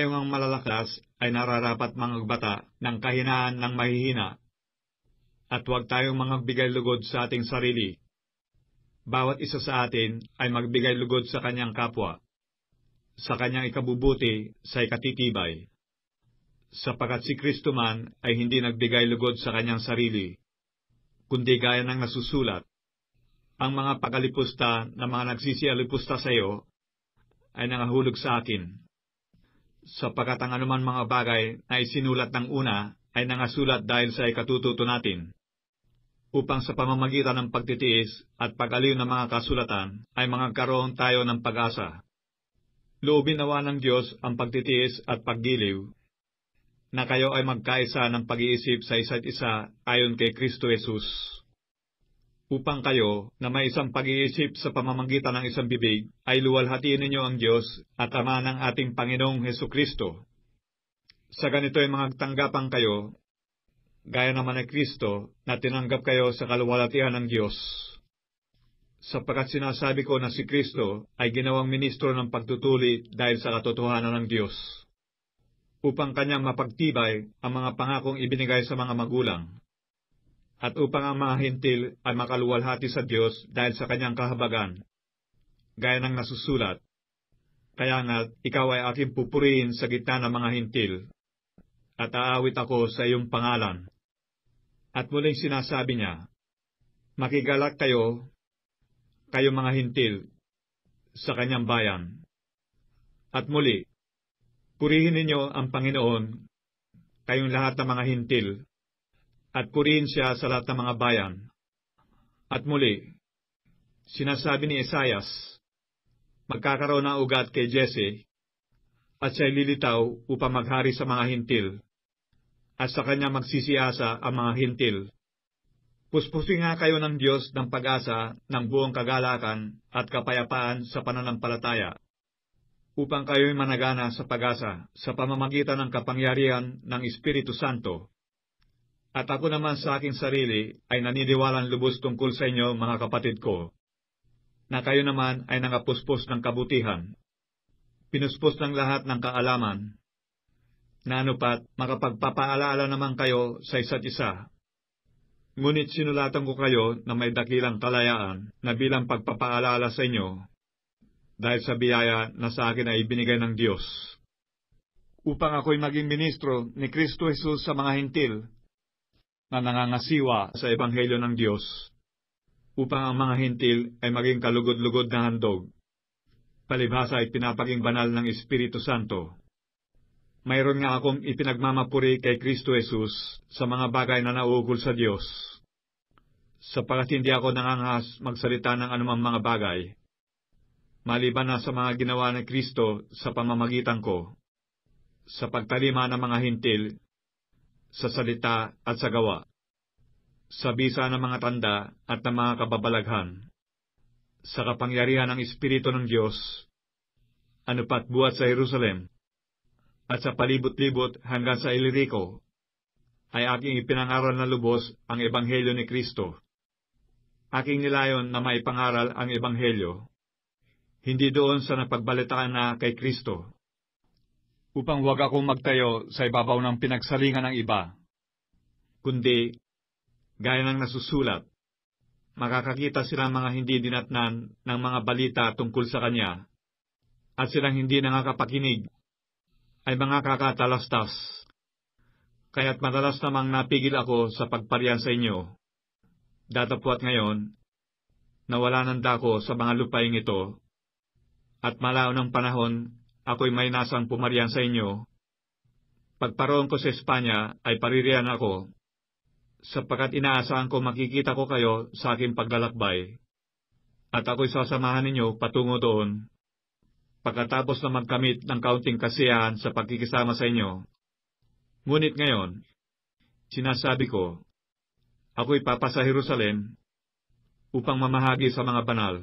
tayo ngang malalakas ay nararapat mangagbata ng kahinaan ng mahihina, at huwag tayong mangagbigay lugod sa ating sarili. Bawat isa sa atin ay magbigay lugod sa kanyang kapwa, sa kanyang ikabubuti sa ikatitibay. Sapagkat si Kristo man ay hindi nagbigay lugod sa kanyang sarili, kundi gaya ng nasusulat, ang mga pakalipusta na mga nagsisialipusta sa iyo ay nangahulog sa akin. Sapagkat ang anuman mga bagay na isinulat ng una ay nangasulat dahil sa ikatututo natin, upang sa pamamagitan ng pagtitiis at pag-aliw ng mga kasulatan ay magkaroon tayo ng pag-asa. Loobin nawa ng Diyos ang pagtitiis at paggiliw, na kayo ay magkaisa ng pag-iisip sa isa't isa ayon kay Kristo Jesus, upang kayo na may isang pag-iisip sa pamamagitan ng isang bibig ay luwalhatiin ninyo ang Diyos at Ama ng ating Panginoong Hesukristo. Sa ganito ay magtanggapan kayo, gaya naman ni Kristo na tinanggap kayo sa kaluwalhatian ng Diyos. Sapagkat sinasabi ko na si Kristo ay ginawang ministro ng pagtutuli dahil sa katotohanan ng Diyos, upang kanyang mapagtibay ang mga pangakong ibinigay sa mga magulang, at upang ang mga hintil ay makaluwalhati sa Diyos dahil sa kanyang kahabagan, gaya ng nasusulat, kaya nga ikaw ay aking pupurihin sa gitna ng mga hintil, at aawit ako sa iyong pangalan. At muling sinasabi niya, makigalak kayo, kayo mga hintil, sa kanyang bayan. At muli, purihin ninyo ang Panginoon, kayong lahat ng mga hintil, at purihin siya sa lahat ng mga bayan. At muli, sinasabi ni Esaias, magkakaroon ng ugat kay Jesse, at siya'y lilitaw upang maghari sa mga hintil, at sa kanya magsisiasa ang mga hintil. Puspusin nga kayo ng Diyos ng pag-asa ng buong kagalakan at kapayapaan sa pananampalataya, upang kayo'y managana sa pag-asa sa pamamagitan ng kapangyarihan ng Espiritu Santo. At ako naman sa aking sarili ay naniniwalang lubos tungkol sa inyo, mga kapatid ko, na kayo naman ay nangapuspos ng kabutihan, pinuspos ng lahat ng kaalaman, na anupat makapagpapaalaala naman kayo sa isa't isa. Ngunit sinulatan ko kayo na may dakilang kalayaan na bilang pagpapaalala sa inyo, dahil sa biyaya na sa akin ay ibinigay ng Diyos, upang ako'y maging ministro ni Kristo Jesus sa mga hintil, na nangangasiwa sa Ebanghelyo ng Diyos, upang ang mga hintil ay maging kalugod-lugod na handog, palibhasa ay pinapaging banal ng Espiritu Santo. Mayroon nga akong ipinagmamapuri kay Kristo Jesus sa mga bagay na nauukol sa Diyos, sapagkat hindi ako nangangahas magsalita ng anumang mga bagay, maliban na sa mga ginawa ni Kristo sa pamamagitan ko, sa pagtalima ng mga hintil, sa salita at sa gawa, sa bisa ng mga tanda at ng mga kababalaghan, sa kapangyarihan ng Espiritu ng Diyos, anupat buhat sa Jerusalem, at sa palibot-libot hanggang sa Ilirico, ay aking ipinangaral na lubos ang Ebanghelyo ni Kristo. Aking nilayon na maipangaral ang Ebanghelyo, hindi doon sa napagbalitaan na kay Kristo, upang huwag akong magtayo sa ibabaw ng pinagsalingan ng iba, kundi, gaya ng nasusulat, makakakita silang mga hindi dinatnan ng mga balita tungkol sa Kanya, at silang hindi nakakapakinig, ay mga kakatalastas. Kaya't madalas namang napigil ako sa pagpariyan sa inyo. Datapwat ngayon, nawala ng dako sa mga lupaing ito, at malaon ng panahon, ako'y may nasang pumariyan sa inyo. Pagparoon ko sa Espanya ay paririyan ako, sapagkat inaasahan ko makikita ko kayo sa aking paglalakbay, at ako'y sasamahan ninyo patungo doon, pagkatapos na magkamit ng kaunting kasiyahan sa pagkikisama sa inyo. Ngunit ngayon, sinasabi ko, ako'y papasa Jerusalem upang mamahagi sa mga banal,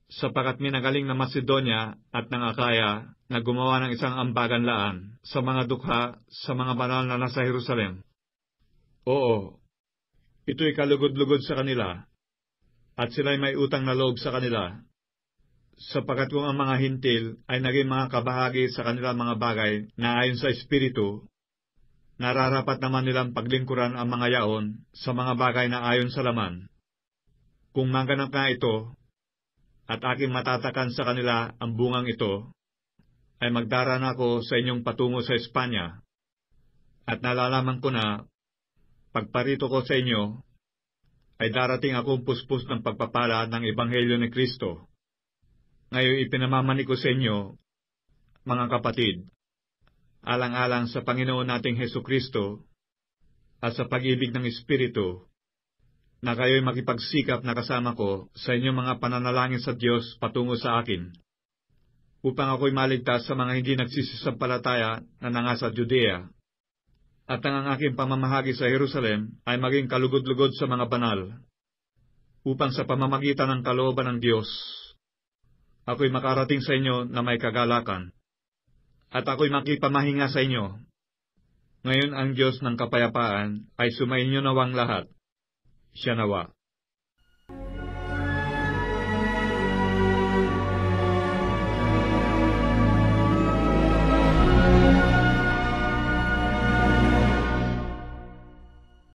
sapagkat minagaling na Macedonia at ng Akaya na gumawa ng isang ambagan-laan sa mga dukha sa mga banal na nasa Jerusalem. Oo, ito'y kalugod-lugod sa kanila, at sila'y may utang na loob sa kanila, sapagkat kung ang mga hintil ay naging mga kabahagi sa kanilang mga bagay na ayon sa Espiritu, nararapat naman nilang paglingkuran ang mga yaon sa mga bagay na ayon sa laman. Kung maganap nga ito, at aking matatakan sa kanila ang bungang ito, ay magdaraan ako sa inyong patungo sa Espanya, at nalalaman ko na, pagparito ko sa inyo, ay darating akong puspos ng pagpapala ng Ebanghelyo ni Kristo. Ngayon ipinamamani ko sa inyo, mga kapatid, alang-alang sa Panginoon nating Hesu Kristo, at sa pag-ibig ng Espiritu, na kayo'y makipagsikap na kasama ko sa inyong mga pananalangin sa Diyos patungo sa akin, upang ako'y maligtas sa mga hindi nagsisisampalataya na nangasa Judea, at ang aking pamamahagi sa Jerusalem ay maging kalugod-lugod sa mga banal, upang sa pamamagitan ng kalooban ng Diyos, ako'y makarating sa inyo na may kagalakan, at ako'y makipamahinga sa inyo. Ngayon ang Diyos ng kapayapaan ay sumainyo nawang lahat. Siya nawa.